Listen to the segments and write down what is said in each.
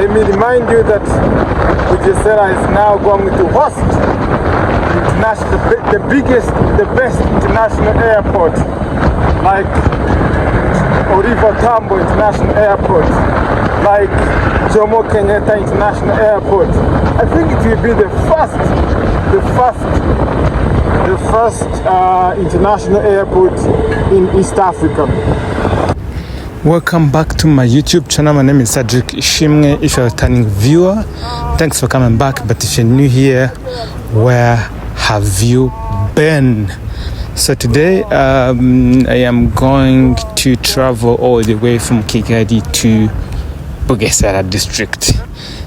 Let me remind you that Bugesera is now going to host the biggest, the best international airport, like OR Tambo International Airport, like Jomo Kenyatta International Airport. I think it will be the first international airport in East Africa. Welcome back to my YouTube channel. My name is Cedric Ishimwe. If you're a returning viewer, thanks for coming back. But if you're new here, where have you been? So today I am going to travel all the way from Kigali to Bugesera District.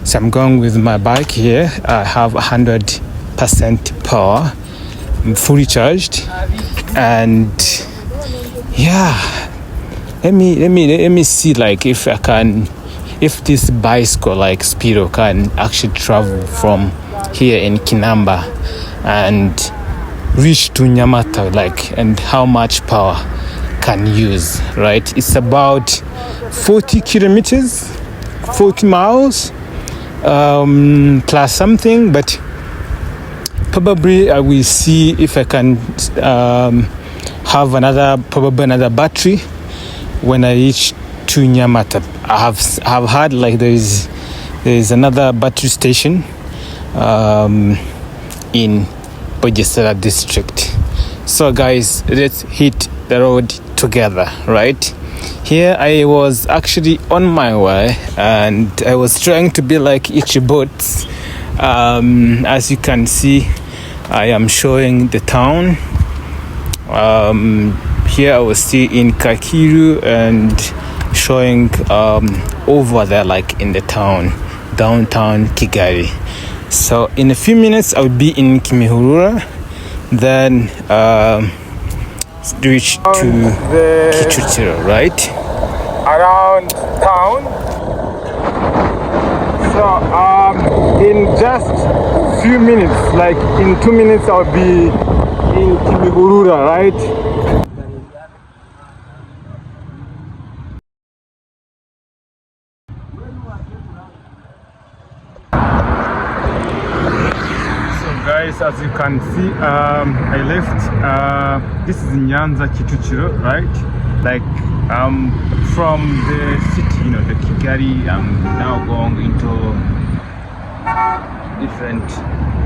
So I'm going with my bike here. I have 100% power. I'm fully charged, and yeah, let me see like if this bicycle like Speedo can actually travel from here in Kanombe and reach to Nyamata, like, and how much power can use, right? It's about 40 kilometers, 40 miles plus something, but probably I will see if I can have another battery when I reach to Nyamata. I have heard like there is another battery station in Bugesera District. So guys, let's hit the road together, right? Here I was actually on my way, and I was trying to be like each boat. As you can see, I am showing the town. Here I was still in Kakiru and showing over there like in the town, downtown Kigali. So in a few minutes I will be in Kimihurura, then reach to Kichuchiro, right? Around town. So in just few minutes, like in 2 minutes, I'll be in Kimihurura, right? Guys, as you can see, I left, this is Nyanza Kichuchiro, right? Like from the city, you know, the Kigali. I'm now going into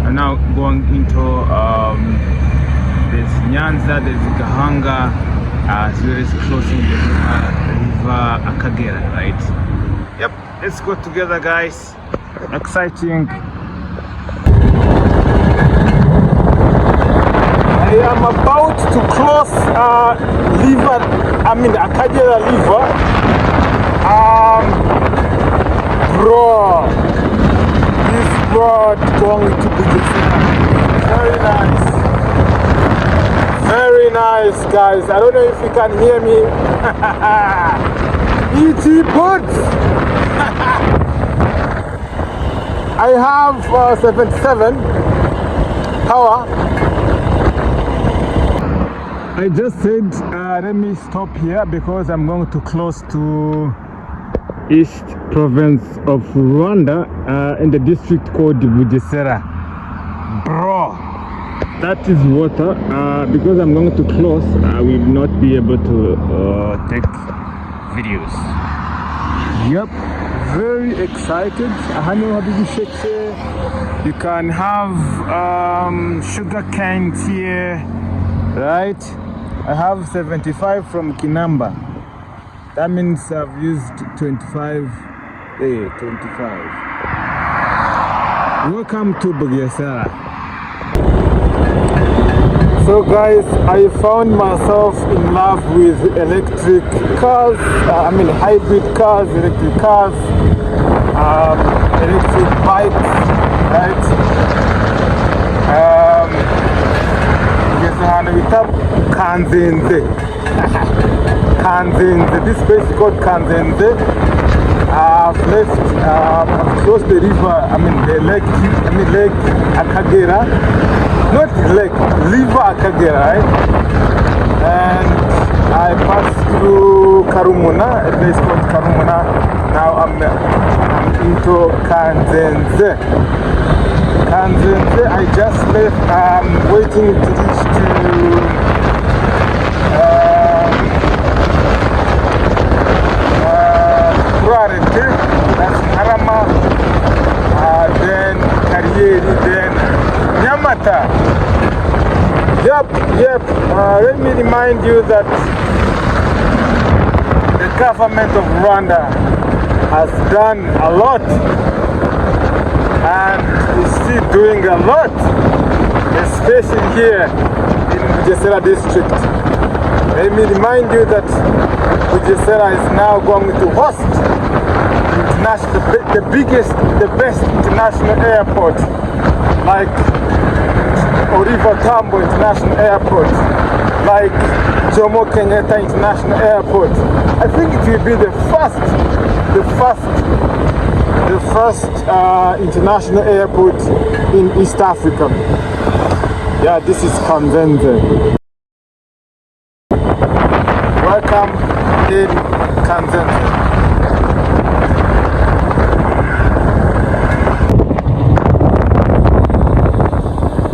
I'm now going into there's Nyanza, there's Gahanga, as well as crossing the river Akagera, right? Yep, let's go together, guys. Exciting. I am about to cross Akagera River. Bro, this road going to Bugesera. Very nice, guys. I don't know if you can hear me. E.T. Boots. I have 77 power. I just said let me stop here because I'm going to close to East Province of Rwanda in the district called Bugesera. Bro, that is water. Because I'm going to close, I will not be able to take videos. Yep, very excited. You can have sugar canes here, right? I have 75 from Kanombe. That means I've used 25. Welcome to Bugesera. So guys, I found myself in love with electric cars. Hybrid cars, electric cars, electric bikes, right? Kanzenze. This place is called Kanzenze. I've crossed the river, the lake Akagera. Not lake, river Akagera, right? And I passed through Karumuna, a place called Karumuna. Now I'm I'm into Kanzenze. Kanzenze, I just left. I'm waiting to reach to Kurarete, that's Harama, then Karieri, then Nyamata. Yep. Let me remind you that the government of Rwanda has done a lot and is still doing a lot, especially here in Bugesera District. Let me remind you that Bugesera is now going to host the biggest, the best international airport, like OR Tambo International Airport, like Jomo Kenyatta International Airport. I think it will be the first international airport in East Africa. Yeah, this is Kanzenze. Welcome in Kanzenze.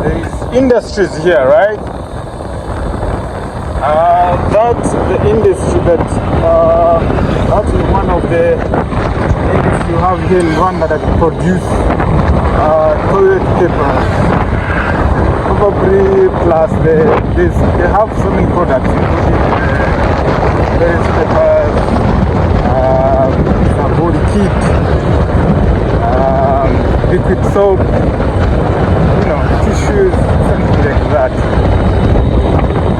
There is industries here, right? That's the industry that's one of the industries you have here in Rwanda that produce toilet paper. Probably plus they have so many products, including various papers, a body kit, liquid soap, tissues, something like that.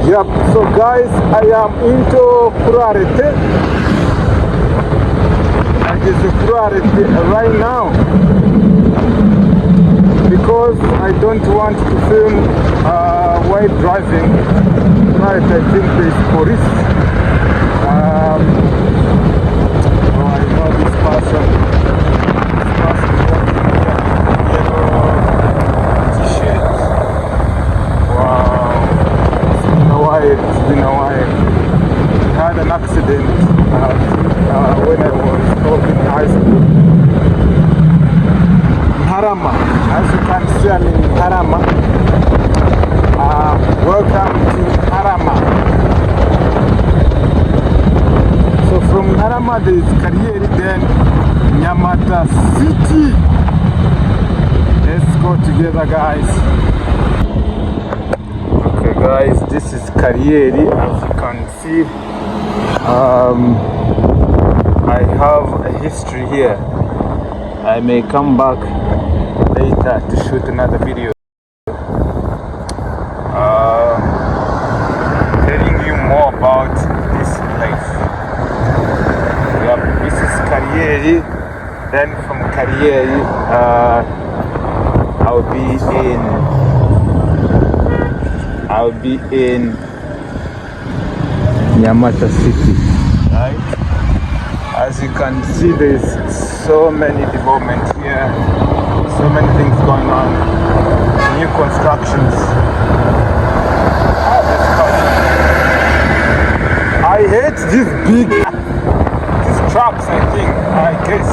Yep, so guys, I am into Kurarete. I get to Kurarete right now because I don't want to film while driving. Right, I think there is police. Oh, I know this person. This person is wearing yellow t-shirt. Wow. It's been a while. I had an accident when I was in high school. Harama, as you can see, I'm in Harama. Welcome to Harama. So from Harama there is Karieri, then Nyamata City. Let's go together, guys. Guys, this is Karieri. As you can see, I have a history here. I may come back later to shoot another video telling you more about this place. Yep, this is Karieri. Then from Karieri, I'll be in Nyamata City, right? As you can see, there's so many developments here, so many things going on, new constructions. I hate these trucks, I guess.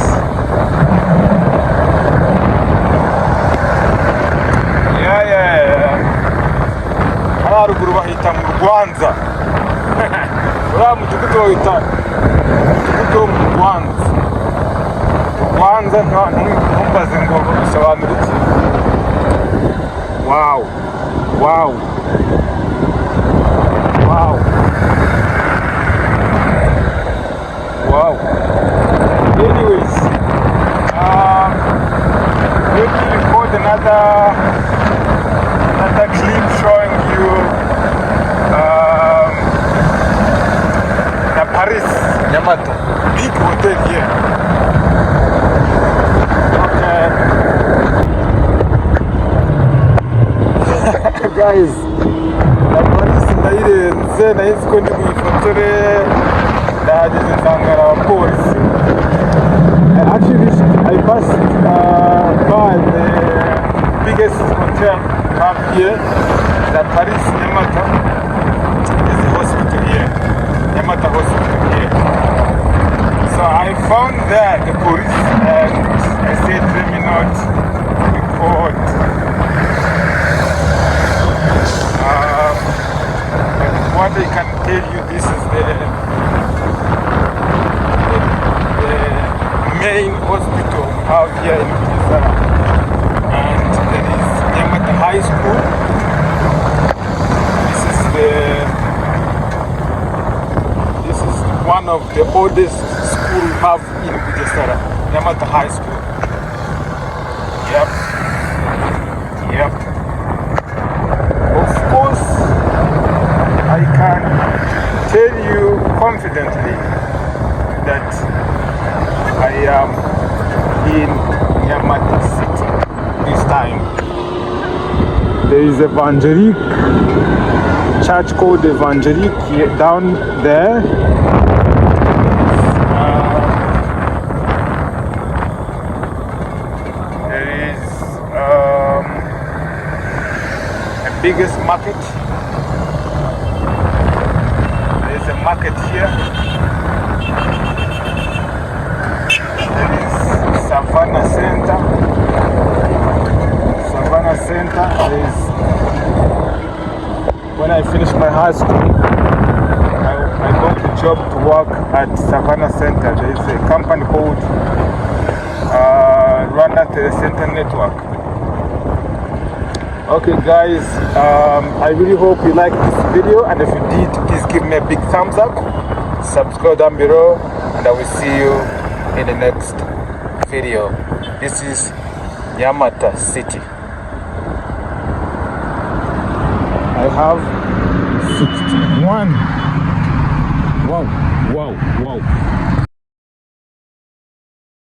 Haruguru bahita mu Rwanda. Uriya mudugudu bahita umudugudu wo mu Rwanda. Rwanda ntumbaze ngo bisobanura iki. Wow. Anyways, let me record another clip showing you the Paris Nyamata big hotel here. Okay. Guys, the Paris ndayirenze nahise ko ndi kuyifotore ndahageze nsanga abapolisi. I passed by the biggest hotel we have here, the Paris Nyamata. This is the hospital here, Nyamata Hospital here. So I found there the police and I said let me not report. But what I can tell you, this is the main hospital we have here in Bugesera, and there is Nyamata High School. This is one of the oldest school we have in Bugesera, Nyamata High School. Yep. Of course, I can tell you confidently that I am in Nyamata City this time. There is Evangelique church called Evangelique here, down there. There is a biggest market. There is a market here. There is Savannah Center. There is, when I finished my high school, I got a job to work at Savannah Center. There is a company called Rwanda Center Network. Okay guys, I really hope you liked this video, and if you did, please give me a big thumbs up, subscribe down below, and I will see you in the next video. This is Nyamata City. I have 61. Wow.